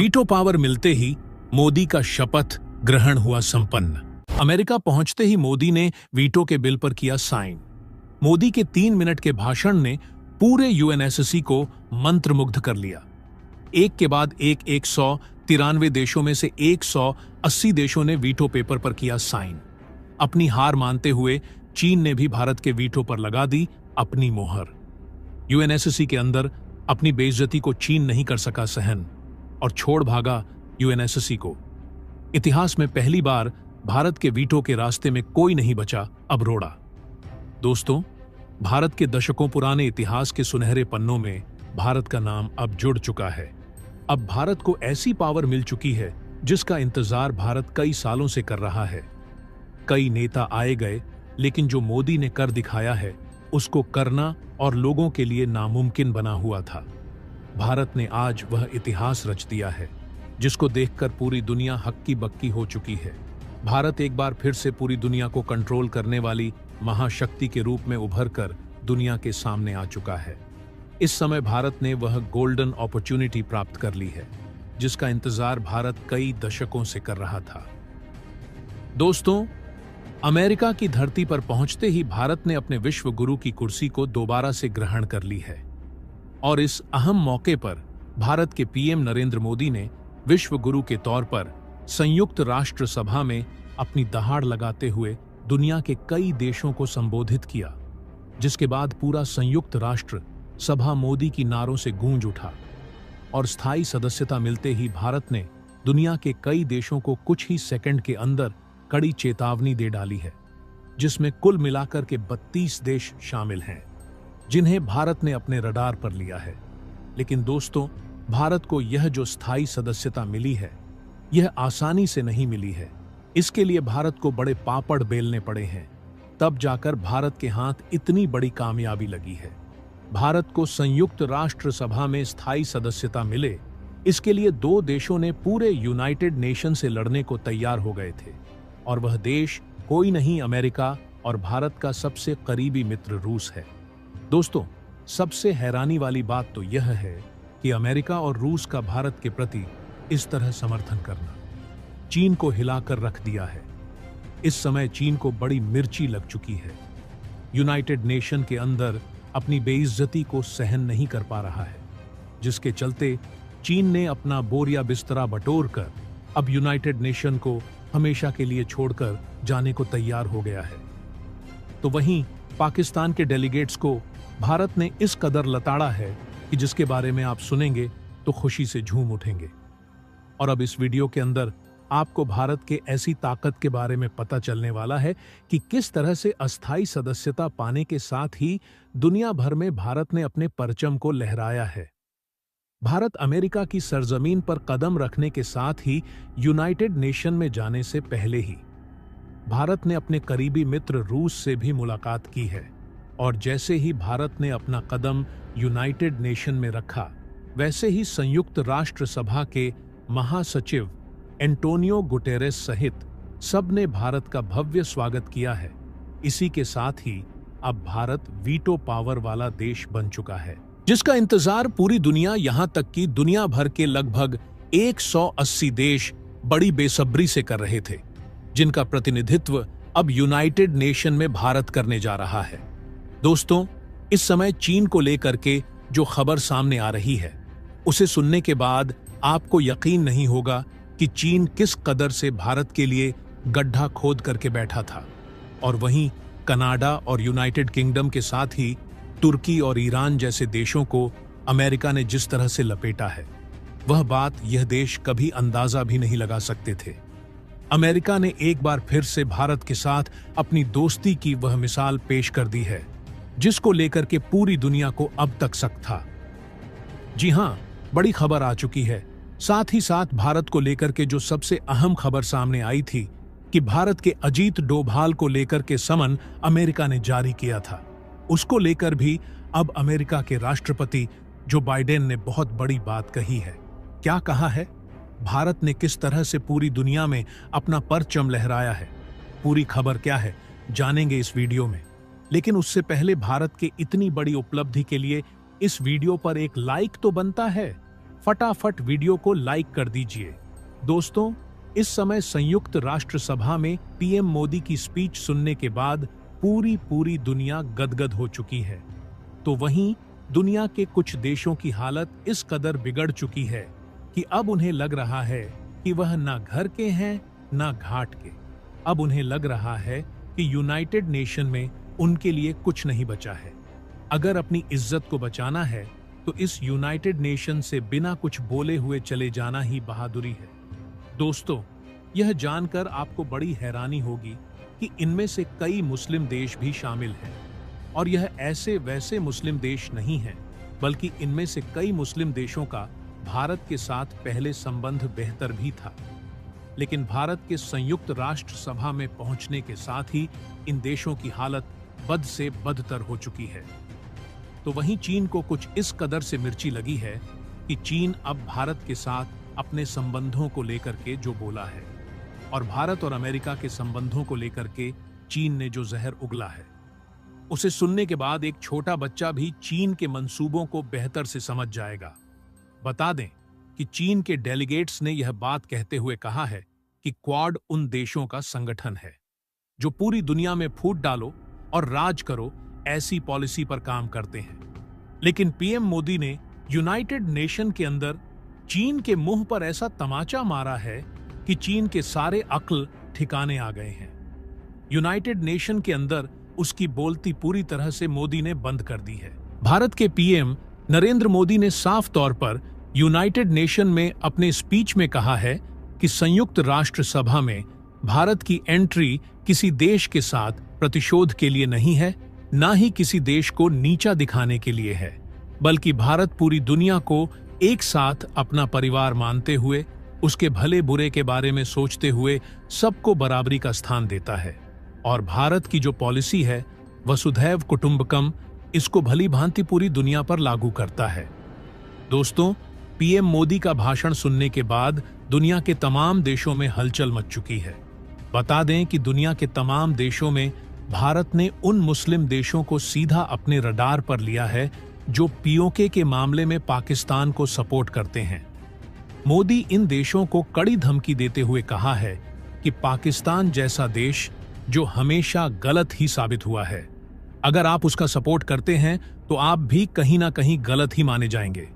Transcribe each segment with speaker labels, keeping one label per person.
Speaker 1: Veto power मिलते ही मोदी का शपथ ग्रहण हुआ संपन्न। अमेरिका पहुंचते ही मोदी ने वीटो के बिल पर किया साइन। मोदी के 3 मिनट के भाषण ने पूरे यूएनएससी को मंत्रमुग्ध कर लिया। एक के बाद एक 193 देशों में से 180 देशों ने वीटो पेपर पर किया साइन। अपनी हार मानते हुए चीन ने भी भारत के वीटो पर लगा दी अपनी मोहर। यूएनएससी के अंदर अपनी बेइज्जती को चीन नहीं कर सका सहन और छोड़ भागा यूएनएससी को। इतिहास में पहली बार भारत के वीटो के रास्ते में कोई नहीं बचा अब रोड़ा। दोस्तों, भारत के दशकों पुराने इतिहास के सुनहरे पन्नों में भारत का नाम अब जुड़ चुका है। अब भारत को ऐसी पावर मिल चुकी है जिसका इंतजार भारत कई सालों से कर रहा है। कई नेता आए गए, लेकिन जो मोदी ने कर दिखाया है उसको करना और लोगों के लिए नामुमकिन बना हुआ था। भारत ने आज वह इतिहास रच दिया है जिसको देखकर पूरी दुनिया हक्की बक्की हो चुकी है। भारत एक बार फिर से पूरी दुनिया को कंट्रोल करने वाली महाशक्ति के रूप में उभर कर दुनिया के सामने आ चुका है। इस समय भारत ने वह गोल्डन अपॉर्चुनिटी प्राप्त कर ली है जिसका इंतजार भारत कई दशकों से कर रहा था। दोस्तों, अमेरिका की धरती पर पहुंचते ही भारत ने अपने विश्व गुरु की कुर्सी को दोबारा से ग्रहण कर ली है और इस अहम मौके पर भारत के पीएम नरेंद्र मोदी ने विश्व गुरु के तौर पर संयुक्त राष्ट्र सभा में अपनी दहाड़ लगाते हुए दुनिया के कई देशों को संबोधित किया, जिसके बाद पूरा संयुक्त राष्ट्र सभा मोदी की नारों से गूंज उठा और स्थायी सदस्यता मिलते ही भारत ने दुनिया के कई देशों को कुछ ही सेकंड के अंदर कड़ी चेतावनी दे डाली है, जिसमें कुल मिलाकर के 32 देश शामिल हैं जिन्हें भारत ने अपने रडार पर लिया है। लेकिन दोस्तों, भारत को यह जो स्थायी सदस्यता मिली है यह आसानी से नहीं मिली है। इसके लिए भारत को बड़े पापड़ बेलने पड़े हैं, तब जाकर भारत के हाथ इतनी बड़ी कामयाबी लगी है। भारत को संयुक्त राष्ट्र सभा में स्थायी सदस्यता मिले, इसके लिए 2 देशों ने पूरे यूनाइटेड नेशन से लड़ने को तैयार हो गए थे और वह देश कोई नहीं, अमेरिका और भारत का सबसे करीबी मित्र रूस है। दोस्तों, सबसे हैरानी वाली बात तो यह है कि अमेरिका और रूस का भारत के प्रति इस तरह समर्थन करना चीन को हिलाकर रख दिया है। इस समय चीन को बड़ी मिर्ची लग चुकी है। यूनाइटेड नेशन के अंदर अपनी बेइज्जती को सहन नहीं कर पा रहा है, जिसके चलते चीन ने अपना बोरिया बिस्तरा बटोर कर अब यूनाइटेड नेशन को हमेशा के लिए छोड़कर जाने को तैयार हो गया है। तो वहीं पाकिस्तान के डेलीगेट्स को भारत ने इस कदर लताड़ा है कि जिसके बारे में आप सुनेंगे तो खुशी से झूम उठेंगे। और अब इस वीडियो के अंदर आपको भारत के ऐसी ताकत के बारे में पता चलने वाला है कि किस तरह से अस्थायी सदस्यता पाने के साथ ही दुनिया भर में भारत ने अपने परचम को लहराया है। भारत अमेरिका की सरजमीन पर कदम रखने के साथ ही यूनाइटेड नेशन में जाने से पहले ही भारत ने अपने करीबी मित्र रूस से भी मुलाकात की है और जैसे ही भारत ने अपना कदम यूनाइटेड नेशन में रखा, वैसे ही संयुक्त राष्ट्र सभा के महासचिव एंटोनियो गुटेरेस सहित सब ने भारत का भव्य स्वागत किया है। इसी के साथ ही अब भारत वीटो पावर वाला देश बन चुका है, जिसका इंतजार पूरी दुनिया, यहां तक कि दुनिया भर के लगभग 180 देश बड़ी बेसब्री से कर रहे थे, जिनका प्रतिनिधित्व अब यूनाइटेड नेशन में भारत करने जा रहा है। दोस्तों, इस समय चीन को लेकर के जो खबर सामने आ रही है उसे सुनने के बाद आपको यकीन नहीं होगा कि चीन किस कदर से भारत के लिए गड्ढा खोद करके बैठा था और वहीं कनाडा और यूनाइटेड किंगडम के साथ ही तुर्की और ईरान जैसे देशों को अमेरिका ने जिस तरह से लपेटा है, वह बात यह देश कभी अंदाजा भी नहीं लगा सकते थे। अमेरिका ने एक बार फिर से भारत के साथ अपनी दोस्ती की वह मिसाल पेश कर दी है जिसको लेकर के पूरी दुनिया को अब तक शक था। जी हां, बड़ी खबर आ चुकी है। साथ ही साथ भारत को लेकर के जो सबसे अहम खबर सामने आई थी कि भारत के अजीत डोभाल को लेकर के समन अमेरिका ने जारी किया था, उसको लेकर भी अब अमेरिका के राष्ट्रपति जो बाइडेन ने बहुत बड़ी बात कही है। क्या कहा है? भारत ने किस तरह से पूरी दुनिया में अपना परचम लहराया है। पूरी खबर क्या है जानेंगे इस वीडियो में, लेकिन उससे पहले भारत के इतनी बड़ी उपलब्धि के लिए इस वीडियो पर एक लाइक तो बनता है। फटाफट वीडियो को लाइक कर दीजिए। दोस्तों, इस समय संयुक्त राष्ट्र सभा में पीएम मोदी की स्पीच सुनने के बाद पूरी दुनिया गदगद हो चुकी है। तो वहीं दुनिया के कुछ देशों की हालत इस कदर बिगड़ चुकी है कि अब उन्हें लग रहा है कि वह ना घर के हैं ना घाट के। अब उन्हें लग रहा है कि यूनाइटेड नेशन में उनके लिए कुछ नहीं बचा है। अगर अपनी इज्जत को बचाना है तो इस यूनाइटेड नेशन से बिना कुछ बोले हुए चले जाना ही बहादुरी है। दोस्तों, यह जानकर आपको बड़ी हैरानी होगी कि इनमें से कई मुस्लिम देश भी शामिल हैं, और यह ऐसे वैसे मुस्लिम देश नहीं हैं, बल्कि इनमें से कई मुस्लिम देशों का भारत के साथ पहले संबंध बेहतर भी था। लेकिन भारत के संयुक्त राष्ट्र सभा में पहुंचने के साथ ही इन देशों की हालत बद से बदतर हो चुकी है। तो वहीं चीन को कुछ इस कदर से मिर्ची लगी है कि चीन अब भारत के साथ अपने संबंधों को लेकर के जो बोला है, और भारत और अमेरिका के संबंधों को लेकर के चीन ने जो जहर उगला है, उसे सुनने के बाद एक छोटा बच्चा भी चीन के मंसूबों को बेहतर से समझ जाएगा। बता दें कि चीन के डेलीगेट्स ने यह बात कहते हुए कहा है कि क्वाड उन देशों का संगठन है जो पूरी दुनिया में फूट डालो और राज करो ऐसी पॉलिसी पर काम करते हैं। लेकिन पीएम मोदी ने यूनाइटेड नेशन के अंदर चीन के मुंह पर ऐसा तमाचा मारा है कि चीन के सारे अक्ल ठिकाने आ गए हैं। यूनाइटेड नेशन के अंदर उसकी बोलती पूरी तरह से मोदी ने बंद कर दी है। भारत के पीएम नरेंद्र मोदी ने साफ तौर पर यूनाइटेड नेशन में अपने स्पीच में कहा है कि संयुक्त राष्ट्र सभा में भारत की एंट्री किसी देश के साथ प्रतिशोध के लिए नहीं है, ना ही किसी देश को नीचा दिखाने के लिए है, बल्कि भारत पूरी दुनिया को एक साथ अपना परिवार मानते हुए, उसके भले बुरे के बारे में सोचते हुए सबको बराबरी का स्थान देता है। और भारत की जो पॉलिसी है वसुधैव कुटुंबकम, इसको भली भांति पूरी दुनिया पर लागू करता है। दोस्तों, पीएम मोदी का भाषण सुनने के बाद दुनिया के तमाम देशों में हलचल मच चुकी है। बता दें कि दुनिया के तमाम देशों में भारत ने उन मुस्लिम देशों को सीधा अपने रडार पर लिया है जो पीओके के मामले में पाकिस्तान को सपोर्ट करते हैं। मोदी इन देशों को कड़ी धमकी देते हुए कहा है कि पाकिस्तान जैसा देश जो हमेशा गलत ही साबित हुआ है, अगर आप उसका सपोर्ट करते हैं तो आप भी कहीं ना कहीं गलत ही माने जाएंगे।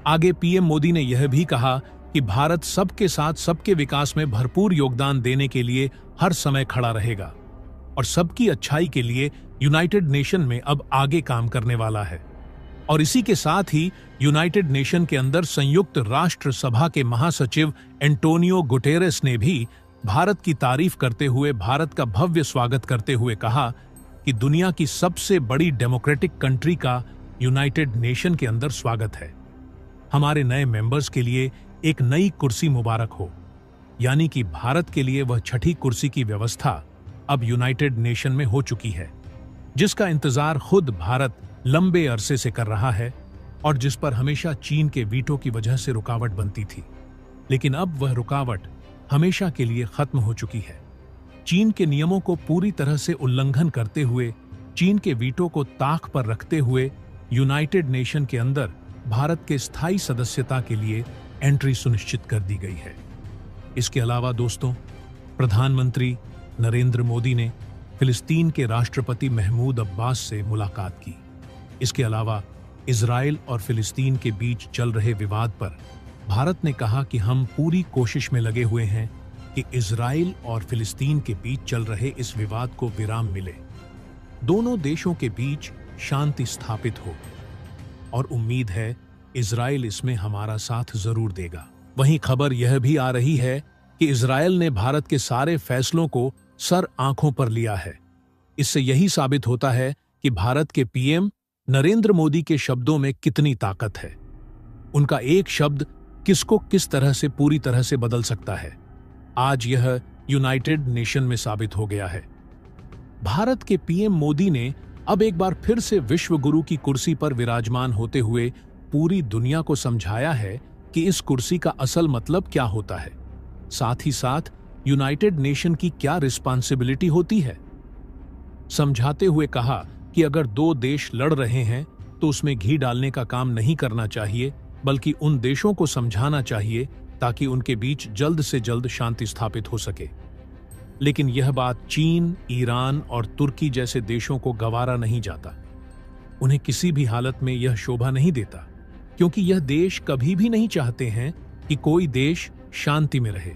Speaker 1: आगे पीएम मोदी ने यह भी कहा कि भारत सबके साथ सबके विकास में भरपूर योगदान देने के लिए हर समय खड़ा रहेगा और सबकी अच्छाई के लिए यूनाइटेड नेशन में अब आगे काम करने वाला है। और इसी के साथ ही यूनाइटेड नेशन के अंदर संयुक्त राष्ट्र सभा के महासचिव एंटोनियो गुटेरेस ने भी भारत की तारीफ करते हुए भारत का भव्य स्वागत करते हुए कहा कि दुनिया की सबसे बड़ी डेमोक्रेटिक कंट्री का यूनाइटेड नेशन के अंदर स्वागत है। हमारे नए मेंबर्स के लिए एक नई कुर्सी मुबारक हो। यानी कि भारत के लिए वह छठी कुर्सी की व्यवस्था अब यूनाइटेड नेशन में हो चुकी है, जिसका इंतजार खुद भारत लंबे अरसे से कर रहा है और जिस पर हमेशा चीन के वीटो की वजह से रुकावट बनती थी। लेकिन अब वह रुकावट हमेशा के लिए खत्म हो चुकी है। चीन के नियमों को पूरी तरह से उल्लंघन करते हुए, चीन के वीटो को ताक पर रखते हुए यूनाइटेड नेशन के अंदर भारत के स्थायी सदस्यता के लिए एंट्री सुनिश्चित कर दी गई है। इसके अलावा दोस्तों, प्रधानमंत्री नरेंद्र मोदी ने फिलिस्तीन के राष्ट्रपति महमूद अब्बास से मुलाकात की। इसके अलावा इजराइल और फिलिस्तीन के बीच चल रहे विवाद पर भारत ने कहा कि हम पूरी कोशिश में लगे हुए हैं कि इजराइल और फिलिस्तीन के बीच चल रहे इस विवाद को विराम मिले, दोनों देशों के बीच शांति स्थापित हो, और उम्मीद है इजराइल इसमें हमारा साथ जरूर देगा। वहीं खबर यह भी आ रही है कि इजराइल ने भारत के सारे फैसलों को सर आंखों पर लिया है। इससे यही साबित होता है कि भारत के पीएम नरेंद्र मोदी के शब्दों में कितनी ताकत है। उनका एक शब्द किसको किस तरह से पूरी तरह से बदल सकता है, आज यह यूनाइटेड नेशन में साबित हो गया है। भारत के पीएम मोदी ने अब एक बार फिर से विश्व गुरु की कुर्सी पर विराजमान होते हुए पूरी दुनिया को समझाया है कि इस कुर्सी का असल मतलब क्या होता है, साथ ही साथ यूनाइटेड नेशन की क्या रिस्पांसिबिलिटी होती है। समझाते हुए कहा कि अगर दो देश लड़ रहे हैं तो उसमें घी डालने का काम नहीं करना चाहिए, बल्कि उन देशों को समझाना चाहिए ताकि उनके बीच जल्द से जल्द शांति स्थापित हो सके। लेकिन यह बात चीन, ईरान और तुर्की जैसे देशों को गवारा नहीं जाता। उन्हें किसी भी हालत में यह शोभा नहीं देता, क्योंकि यह देश कभी भी नहीं चाहते हैं कि कोई देश शांति में रहे।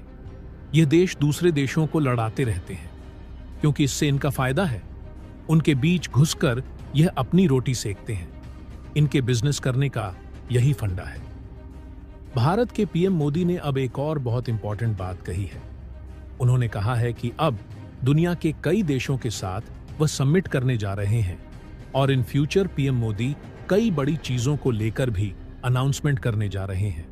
Speaker 1: यह देश दूसरे देशों को लड़ाते रहते हैं, क्योंकि इससे इनका फायदा है। उनके बीच घुसकर यह अपनी रोटी सेकते हैं। इनके बिजनेस करने का यही फंडा है। भारत के पीएम मोदी ने अब एक और बहुत इंपॉर्टेंट बात कही है। उन्होंने कहा है कि अब दुनिया के कई देशों के साथ वह समिट करने जा रहे हैं और इन फ्यूचर पीएम मोदी कई बड़ी चीजों को लेकर भी अनाउंसमेंट करने जा रहे हैं।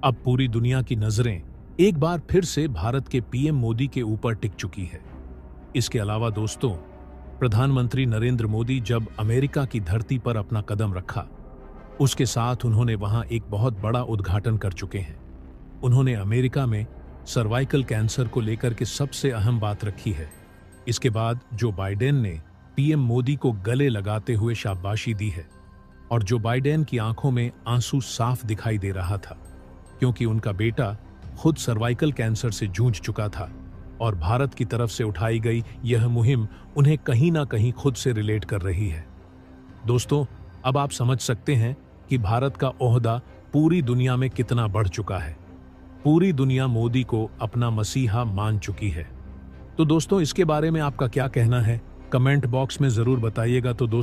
Speaker 1: अब पूरी दुनिया की नजरें एक बार फिर से भारत के पीएम मोदी के ऊपर टिक चुकी है। इसके अलावा दोस्तों, प्रधानमंत्री नरेंद्र मोदी जब अमेरिका की धरती पर अपना कदम रखा, उसके साथ उन्होंने वहां एक बहुत बड़ा उद्घाटन कर चुके हैं। उन्होंने अमेरिका में सर्वाइकल कैंसर को लेकर के सबसे अहम बात रखी है। इसके बाद जो बाइडेन ने पीएम मोदी को गले लगाते हुए शाबाशी दी है और जो बाइडेन की आंखों में आंसू साफ दिखाई दे रहा था, क्योंकि उनका बेटा खुद सर्वाइकल कैंसर से जूझ चुका था और भारत की तरफ से उठाई गई यह मुहिम उन्हें कहीं ना कहीं खुद से रिलेट कर रही है। दोस्तों, अब आप समझ सकते हैं कि भारत का ओहदा पूरी दुनिया में कितना बढ़ चुका है। पूरी दुनिया मोदी को अपना मसीहा मान चुकी है। तो दोस्तों, इसके बारे में आपका क्या कहना है? कमेंट बॉक्स में जरूर बताइएगा। तो दोस्तों,